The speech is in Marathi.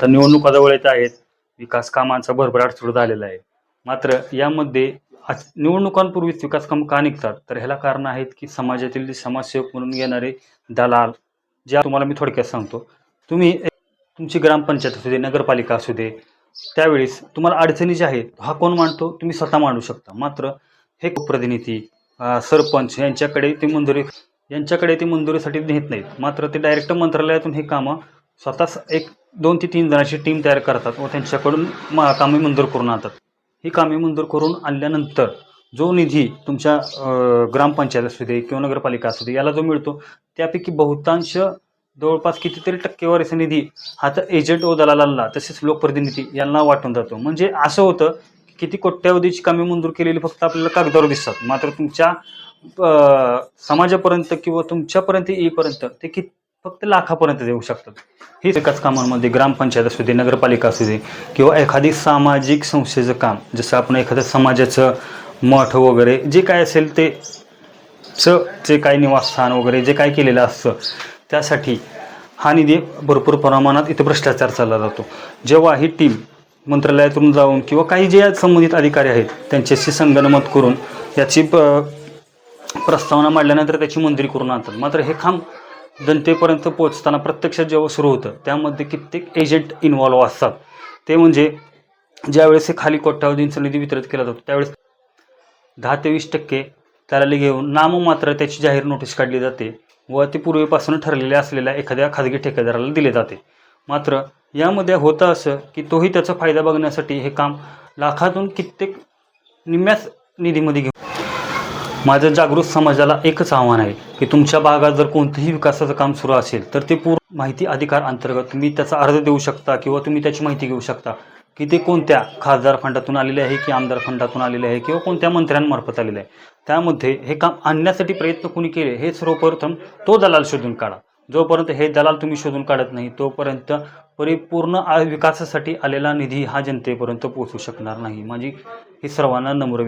आता निवडणुका जवळ येत आहेत, विकास कामांचा भरभराट सुरू झालेला आहे. मात्र यामध्ये निवडणुकांपूर्वीच विकास कामं का निघतात? तर ह्याला कारण आहेत की समाजातील जे समाजसेवक म्हणून येणारे दलाल, जे तुम्हाला मी थोडक्यात सांगतो. तुम्ही तुमची ग्रामपंचायत असू दे, नगरपालिका असू दे, त्यावेळेस तुम्हाला अडचणी ज्या आहेत, हा कोण मांडतो? तुम्ही स्वतः मांडू शकता. मात्र हे प्रतिनिधी, सरपंच यांच्याकडे ते मंजुरीसाठी नेत नाहीत. मात्र ते डायरेक्ट मंत्रालयातून हे कामं स्वतःच एक 2 ते 3 जणांची टीम तयार करतात व त्यांच्याकडून कामे मंजूर करून आणतात. ही कामे मंजूर करून आणल्यानंतर जो निधी तुमच्या ग्रामपंचायत असू दे किंवा नगरपालिका असू दे, याला जो मिळतो त्यापैकी बहुतांश जवळपास कितीतरी टक्केवारीचा निधी हा तर एजंट व दलालांना तसेच लोकप्रतिनिधी यांना वाटून जातो. म्हणजे असं होतं की किती कोट्यावधीची कामे मंजूर केलेली फक्त आपल्याला कागदावर दिसतात, मात्र तुमच्या समाजापर्यंत किंवा तुमच्यापर्यंत येईपर्यंत ते फक्त लाखापर्यंत येऊ शकतात. हेच एकाच कामांमध्ये ग्रामपंचायत असू दे, नगरपालिका असू दे किंवा एखादी सामाजिक संस्थेचं काम, जसं आपण एखाद्या समाजाचं मठ वगैरे जे काय असेल ते जे काय निवासस्थान वगैरे जे काय केलेलं असतं, त्यासाठी हा निधी भरपूर प्रमाणात इथं भ्रष्टाचार चालला जातो. जेव्हा ही टीम मंत्रालयातून जाऊन किंवा काही जे संबंधित अधिकारी आहेत त्यांच्याशी संगनमत करून याची प्रस्तावना मांडल्यानंतर त्याची मंजुरी करून आणतात. मात्र हे काम जनतेपर्यंत पोहोचताना प्रत्यक्षात जेव्हा सुरू होतं त्यामध्ये कित्येक एजंट इन्व्हॉल्व असतात. ते म्हणजे ज्यावेळेस हे खाली कोट्यावधींचा निधी वितरित केला जातो त्यावेळेस 10 ते 20% त्याला घेऊन नाममात्र त्याची जाहीर नोटीस काढली जाते व ती पूर्वीपासून ठरलेल्या असलेल्या एखाद्या खाजगी ठेकेदाराला दिले जाते. मात्र यामध्ये होतं असं की तोही त्याचा फायदा बघण्यासाठी हे काम लाखातून कित्येक निम्म्याच निधीमध्ये घेऊन. माझं जागृत समाजाला एकच आव्हान आहे की तुमच्या भागात जर कोणतंही विकासाचं काम सुरू असेल तर ते पूर्ण माहिती अधिकार अंतर्गत तुम्ही त्याचा अर्ज देऊ शकता किंवा तुम्ही त्याची माहिती घेऊ शकता की ते कोणत्या खासदार फंडातून आलेले आहे की आमदार फंडातून आलेले आहे किंवा कोणत्या मंत्र्यांमार्फत आलेले आहे. त्यामध्ये हे काम आणण्यासाठी प्रयत्न कोणी केले हे सर्वप्रथम तो दलाल शोधून काढा. जोपर्यंत हे दलाल तुम्ही शोधून काढत नाही तोपर्यंत परिपूर्ण विकासासाठी आलेला निधी हा जनतेपर्यंत पोहोचू शकणार नाही. माझी ही सर्वांना नम्र